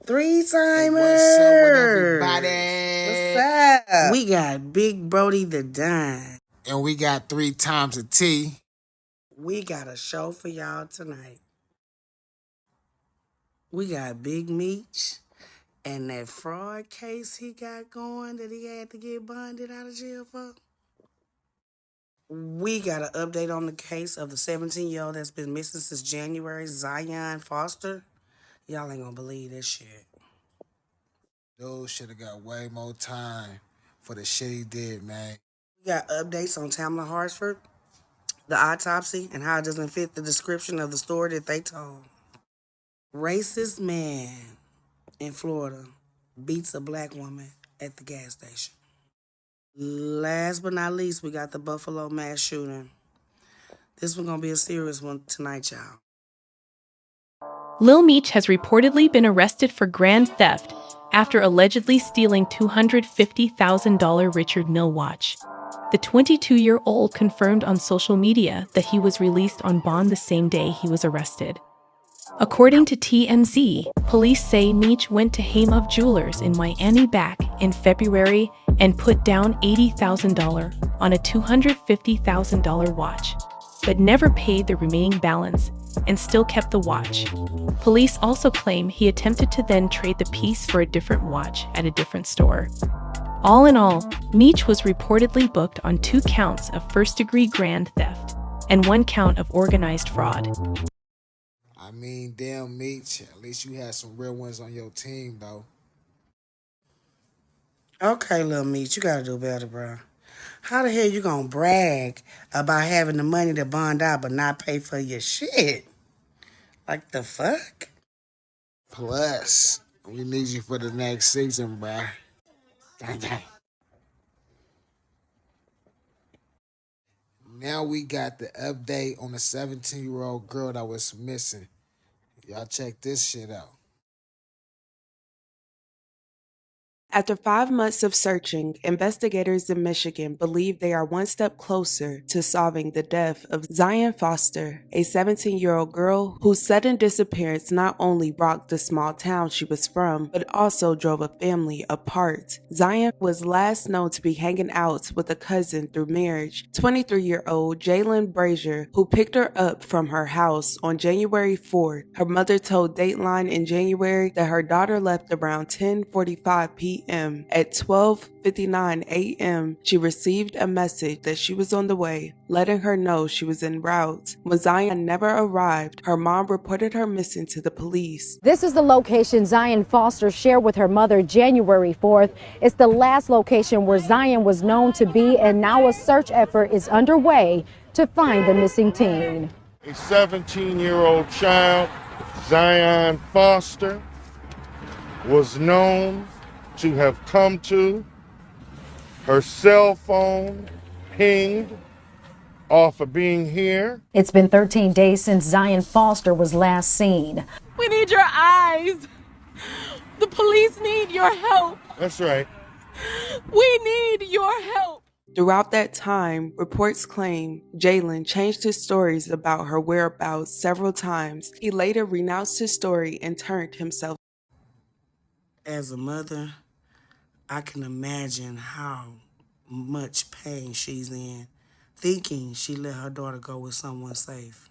Three-timer. What's up with everybody? What's up? We got Big Brody the Don. And we got 3 times a T. We got a show for y'all tonight. We got Big Meech and that fraud case he got going that he had to get bonded out of jail for. We got an update on the case of the 17-year-old that's been missing since January, Zion Foster. Y'all ain't gonna believe this shit. Dude should have got way more time for the shit he did, man. We got updates on Tamla Hartsford, the autopsy, and how it doesn't fit the description of the story that they told. Racist man in Florida beats a black woman at the gas station. Last but not least, we got the Buffalo mass shooting. This one's gonna be a serious one tonight, y'all. Lil Meech has reportedly been arrested for grand theft after allegedly stealing $250,000 Richard Mille watch. The 22-year-old confirmed on social media that he was released on bond the same day he was arrested. According to TMZ, police say Meech went to Haymup Jewelers in Miami back in February and put down $80,000 on a $250,000 watch, but never paid the remaining balance and still kept the watch. Police also claim he attempted to then trade the piece for a different watch at a different store. All in all, Meech was reportedly booked on 2 counts of first-degree grand theft and 1 count of organized fraud. I mean, damn, Meech, at least you had some real ones on your team, though. Okay, Lil Meech, you gotta do better, bro. How the hell you gonna brag about having the money to bond out but not pay for your shit? Like the fuck? Plus, we need you for the next season, bruh. Dang. Now we got the update on the 17-year-old girl that was missing. Y'all check this shit out. After 5 months of searching, investigators in Michigan believe they are one step closer to solving the death of Zion Foster, a 17-year-old girl whose sudden disappearance not only rocked the small town she was from, but also drove a family apart. Zion was last known to be hanging out with a cousin through marriage, 23-year-old Jalen Brazier, who picked her up from her house on January 4th. Her mother told Dateline in January that her daughter left around 10:45 p.m. At 12:59 a.m., she received a message that she was on the way, letting her know she was en route. When Zion never arrived, her mom reported her missing to the police. This is the location Zion Foster shared with her mother January 4th. It's the last location where Zion was known to be, and now a search effort is underway to find the missing teen. A 17-year-old child, Zion Foster, was known to have come to her cell phone pinged off of being here. It's been 13 days since Zion Foster was last seen. We need your eyes. The police need your help. That's right. We need your help. Throughout that time, reports claim Jalen changed his stories about her whereabouts several times. He later renounced his story and turned himself. As a mother, I can imagine how much pain she's in, thinking she let her daughter go with someone safe.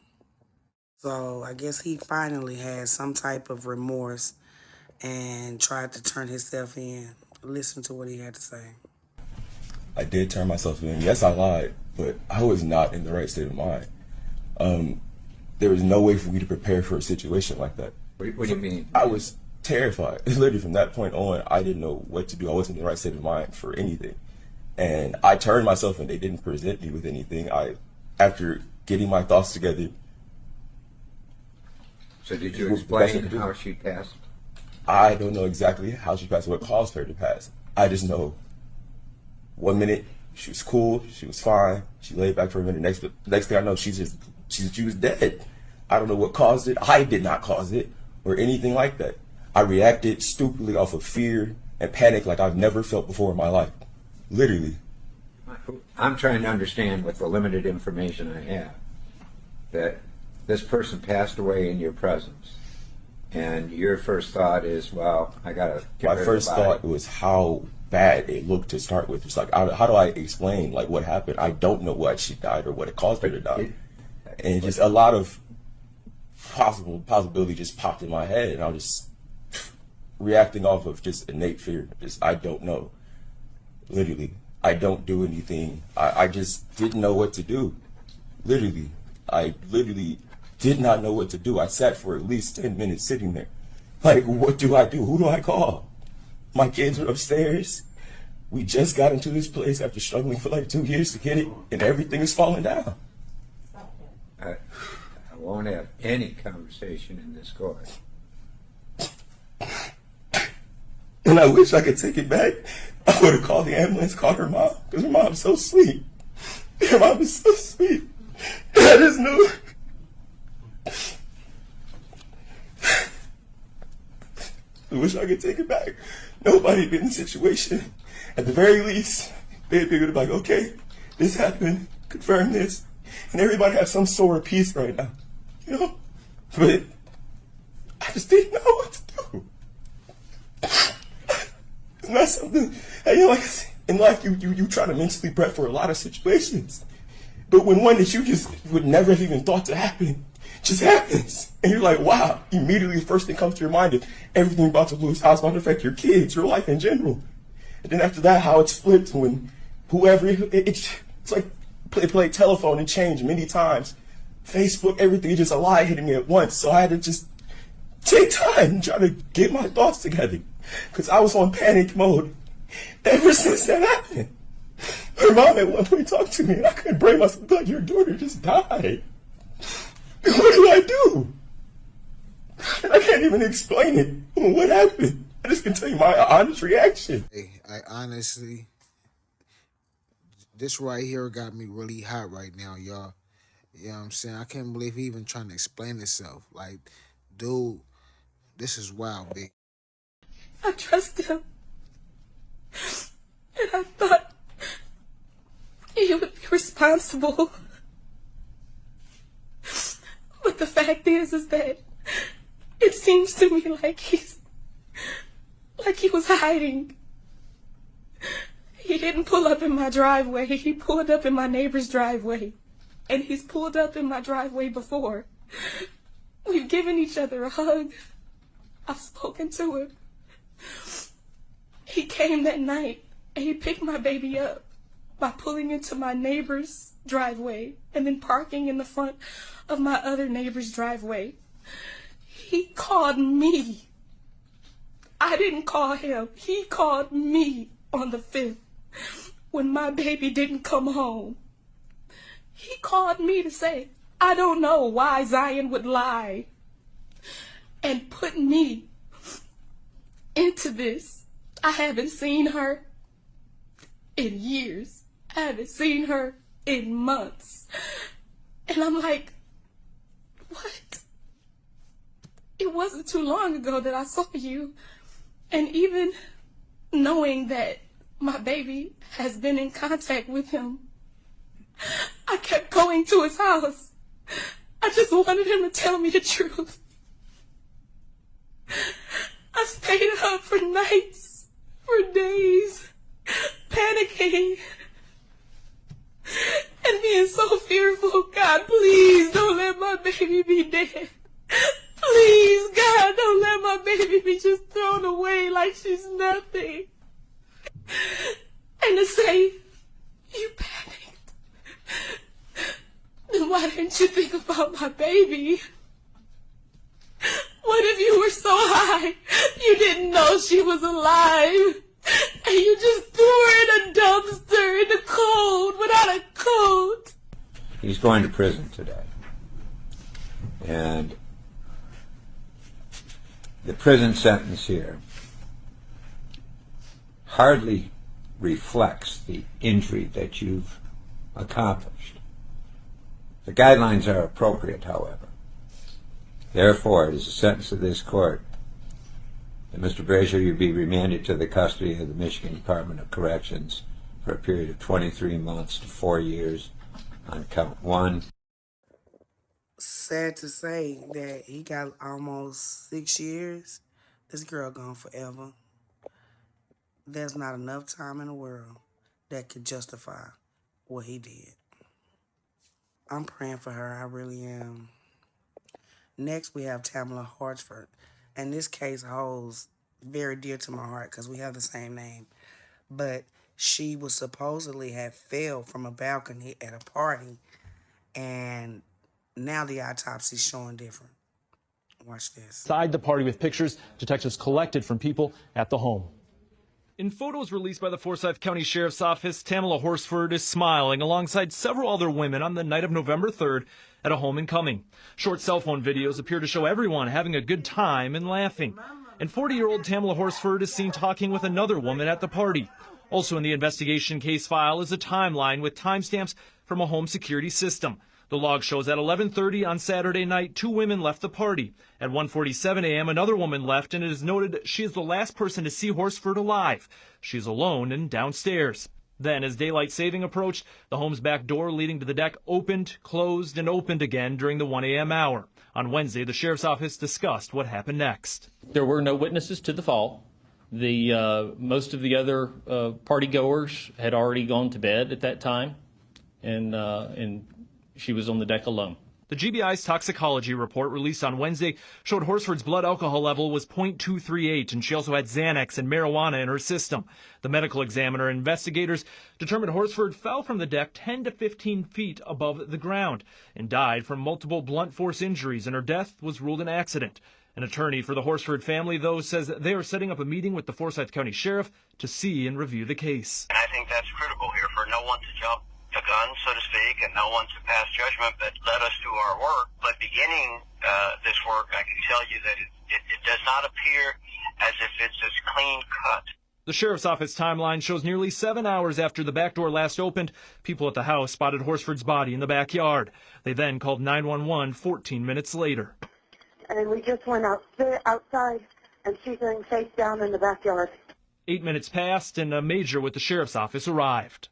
So I guess he finally had some type of remorse and tried to turn himself in. Listen to what he had to say. I did turn myself in. Yes, I lied, but I was not in the right state of mind. There was no way for me to prepare for a situation like that. What do you mean? I was terrified. Literally from that point on, I didn't know what to do. I wasn't in the right state of mind for anything. And I turned myself in. They didn't present me with anything. After getting my thoughts together. So did you explain how she passed? I don't know exactly how she passed, what caused her to pass. I just know 1 minute she was cool, she was fine, she laid back for a minute. Next thing I know, she was dead. I don't know what caused it. I did not cause it or anything like that. I reacted stupidly off of fear and panic like I've never felt before in my life. Literally. I'm trying to understand, with the limited information I have, that this person passed away in your presence. And your first thought is, well, I gotta get My rid first of the body. thought was how bad it looked to start with. It's like, how do I explain like what happened? I don't know why she died or what it caused her to die. And just a lot of possibility just popped in my head, and I was just reacting off of just innate fear. Just, I don't know. Literally, I don't do anything. I just didn't know what to do. Literally, I literally did not know what to do. I sat for at least 10 minutes sitting there. Like, what do I do? Who do I call? My kids are upstairs. We just got into this place after struggling for like 2 years to get it, and everything is falling down. I won't have any conversation in this court. And I wish I could take it back. I would have called the ambulance, called her mom, because her mom's so sweet. Her mom is so sweet. I just knew. I wish I could take it back. Nobody been in the situation. At the very least, they'd be able to be like, okay, this happened, confirm this, and everybody has some sort of peace right now, you know? But I just didn't know what to do. It's not something, you know, like I said, in life, you try to mentally prep for a lot of situations. But when one that you just would never have even thought to happen just happens, and you're like, wow, immediately the first thing comes to your mind is everything about to lose, how it's about to affect your kids, your life in general. And then after that, how it's flipped when whoever, it's like play telephone and change many times. Facebook, everything, just a lie hitting me at once. So I had to just take time and try to get my thoughts together, because I was on panic mode ever since that happened. Her mom at one point talked to me, and I couldn't bring myself, like, your daughter just died. What do I do? And I can't even explain it. What happened? I just can tell you my honest reaction. Hey, I honestly, this right here got me really hot right now, y'all. You know what I'm saying? I can't believe he even trying to explain himself. Like, dude, this is wild, big. I trust him. And I thought he would be responsible. But the fact is that it seems to me like he was hiding. He didn't pull up in my driveway. He pulled up in my neighbor's driveway. And he's pulled up in my driveway before. We've given each other a hug. I've spoken to him. He came that night and he picked my baby up by pulling into my neighbor's driveway and then parking in the front of my other neighbor's driveway. He called me. I didn't call him. He called me on the 5th when my baby didn't come home. He called me to say, I don't know why Zion would lie and put me into this. I haven't seen her in years. I haven't seen her in months. And I'm like, what? It wasn't too long ago that I saw you. And even knowing that my baby has been in contact with him, I kept going to his house. I just wanted him to tell me the truth. I stayed up for nights, for days, panicking and being so fearful. God, please don't let my baby be dead. Please, God, don't let my baby be just thrown away like she's nothing. And to say, you panicked. Then why didn't you think about my baby? What if you were so high you didn't know she was alive? And you just threw her in a dumpster in the cold without a coat? He's going to prison today. And the prison sentence here hardly reflects the injury that you've accomplished. The guidelines are appropriate, however. Therefore, it is a sentence of this court that Mr. Brazier, you be remanded to the custody of the Michigan Department of Corrections for a period of 23 months to 4 years on count 1. sad to say that he got almost 6 years. This girl gone forever. There's not enough time in the world that could justify what he did. I'm praying for her. I really am. Next, we have Tamla Hartsford. And this case holds very dear to my heart because we have the same name. But she was supposedly had fell from a balcony at a party, and now the autopsy's showing different. Watch this. Inside the party with pictures detectives collected from people at the home. In photos released by the Forsyth County Sheriff's Office, Tamala Horsford is smiling alongside several other women on the night of November 3rd at a home in Cumming. Short cell phone videos appear to show everyone having a good time and laughing. And 40-year-old Tamala Horsford is seen talking with another woman at the party. Also in the investigation case file is a timeline with timestamps from a home security system. The log shows at 11:30 on Saturday night, 2 women left the party. At 1:47 a.m., another woman left, and it is noted she is the last person to see Horsford alive. She's alone and downstairs. Then, as daylight saving approached, the home's back door leading to the deck opened, closed, and opened again during the 1 a.m. hour. On Wednesday, the sheriff's office discussed what happened next. There were no witnesses to the fall. Most of the other party goers had already gone to bed at that time, and she was on the deck alone. The GBI's toxicology report released on Wednesday showed Horsford's blood alcohol level was .238, and she also had Xanax and marijuana in her system. The medical examiner and investigators determined Horsford fell from the deck 10 to 15 feet above the ground and died from multiple blunt force injuries, and her death was ruled an accident. An attorney for the Horsford family, though, says they are setting up a meeting with the Forsyth County Sheriff to see and review the case. And I think that's critical here for no one to jump the gun, so to speak, and no one to pass judgment, but let us do our work. But beginning this work, I can tell you that it does not appear as if it's as clean cut. The sheriff's office timeline shows nearly 7 hours after the back door last opened, people at the house spotted Horsford's body in the backyard. They then called 911 14 minutes later. And we just went outside, and she's laying face down in the backyard. 8 minutes passed, and a major with the sheriff's office arrived.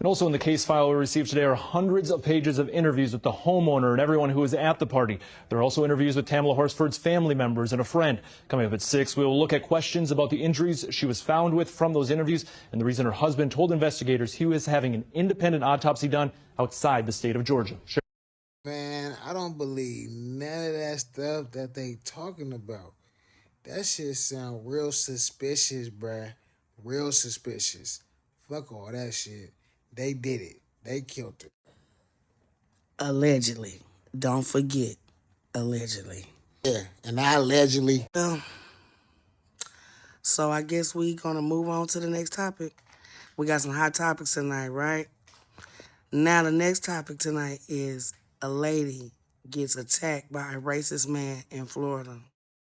And also in the case file we received today are hundreds of pages of interviews with the homeowner and everyone who was at the party. There are also interviews with Tamala Horsford's family members and a friend. Coming up at 6, we will look at questions about the injuries she was found with from those interviews and the reason her husband told investigators he was having an independent autopsy done outside the state of Georgia. Man, I don't believe none of that stuff that they talking about. That shit sound real suspicious, bruh. Real suspicious. Fuck all that shit. They did it. They killed her. Allegedly. Don't forget. Allegedly. Yeah, and I allegedly. So I guess we gonna move on to the next topic. We got some hot topics tonight, right? Now the next topic tonight is a lady gets attacked by a racist man in Florida.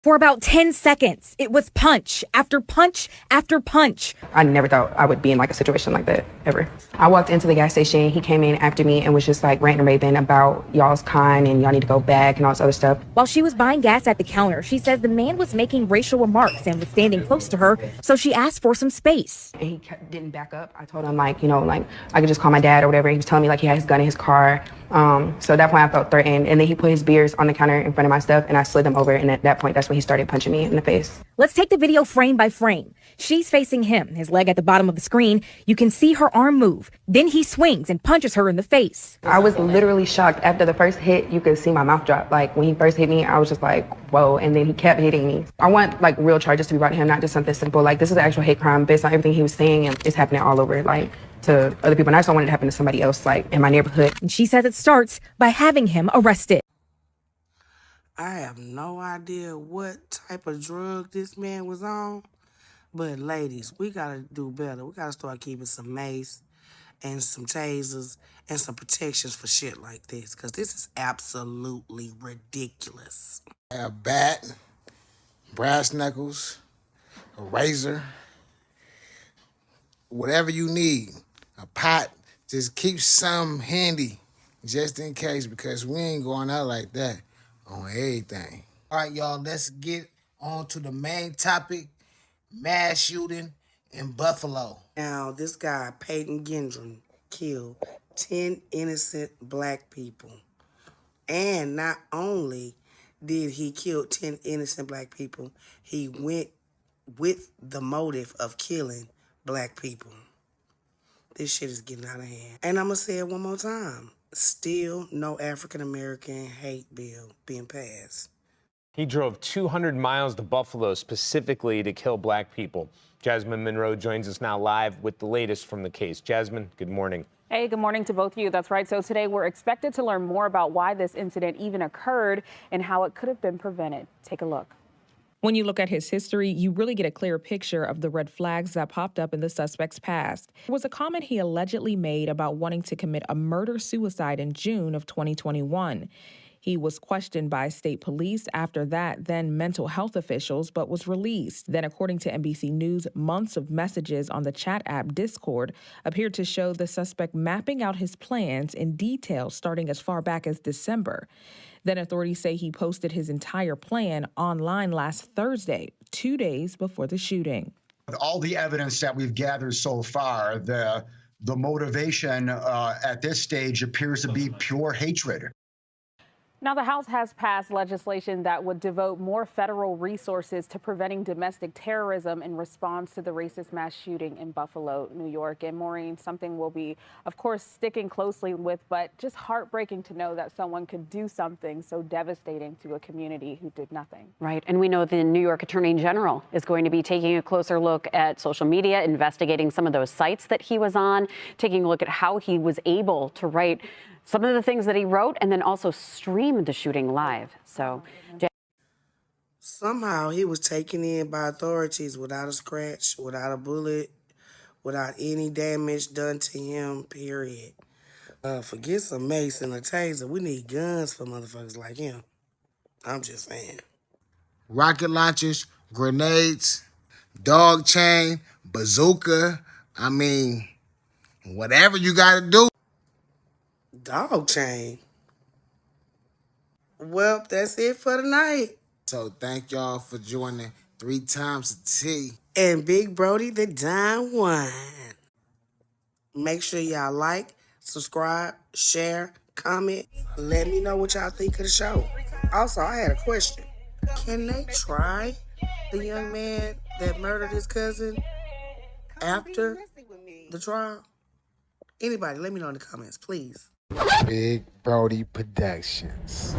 For about 10 seconds, it was punch after punch after punch. I never thought I would be in like a situation like that, ever. I walked into the gas station, he came in after me and was just like ranting and raving about y'all's kind and y'all need to go back and all this other stuff. While she was buying gas at the counter, she says the man was making racial remarks and was standing close to her, so she asked for some space. And he didn't back up. I told him like, I could just call my dad or whatever. He was telling me like he had his gun in his car. So at that point I felt threatened, and then he put his beers on the counter in front of my stuff and I slid them over, and at that point that's when he started punching me in the face. Let's take the video frame by frame. She's facing him, his leg at the bottom of the screen. You can see her arm move. Then he swings and punches her in the face. I was literally shocked. After the first hit, you could see my mouth drop. Like when he first hit me, I was just like, whoa, and then he kept hitting me. I want like real charges to be brought to him, not just something simple. Like this is an actual hate crime based on everything he was saying, and it's happening all over, like to other people. And I just don't want it to happen to somebody else, like in my neighborhood. And she says it starts by having him arrested. I have no idea what type of drug this man was on, but ladies, we gotta do better. We gotta start keeping some mace and some tasers and some protections for shit like this, because this is absolutely ridiculous. A bat, brass knuckles, a razor, whatever you need, a pot, just keep some handy just in case, because we ain't going out like that on everything. All right, y'all, let's get on to the main topic, mass shooting in Buffalo. Now, this guy, Peyton Gendron, killed 10 innocent black people And not only did he kill 10 innocent black people, he went with the motive of killing black people. This shit is getting out of hand. And I'm going to say it one more time. Still no African-American hate bill being passed. He drove 200 miles to Buffalo specifically to kill black people. Jasmine Monroe joins us now live with the latest from the case. Jasmine, good morning. Hey, good morning to both of you. That's right. So today we're expected to learn more about why this incident even occurred and how it could have been prevented. Take a look. When you look at his history, you really get a clear picture of the red flags that popped up in the suspect's past. There was a comment he allegedly made about wanting to commit a murder-suicide in June of 2021. He was questioned by state police, after that, then mental health officials, but was released. Then, according to NBC News, months of messages on the chat app Discord appeared to show the suspect mapping out his plans in detail starting as far back as December. Then authorities say he posted his entire plan online last Thursday, 2 days before the shooting. With all the evidence that we've gathered so far, the motivation at this stage appears to be pure hatred. Now, the House has passed legislation that would devote more federal resources to preventing domestic terrorism in response to the racist mass shooting in Buffalo, New York. And Maureen, something we'll be, of course, sticking closely with, but just heartbreaking to know that someone could do something so devastating to a community who did nothing. Right. And we know the New York Attorney General is going to be taking a closer look at social media, investigating some of those sites that he was on, taking a look at how he was able to write some of the things that he wrote and then also streamed the shooting live. So somehow he was taken in by authorities without a scratch, without a bullet, without any damage done to him, period. Forget some mace and a taser. We need guns for motherfuckers like him. I'm just saying. Rocket launchers, grenades, dog chain, bazooka. I mean, whatever you got to do. Dog chain. Well, that's it for tonight. So thank y'all for joining 3 times a T. And Big Brody the Don Juan. Make sure y'all like, subscribe, share, comment. Let me know what y'all think of the show. Also, I had a question. Can they try the young man that murdered his cousin after the trial? Anybody, let me know in the comments, please. Big Brody Productions.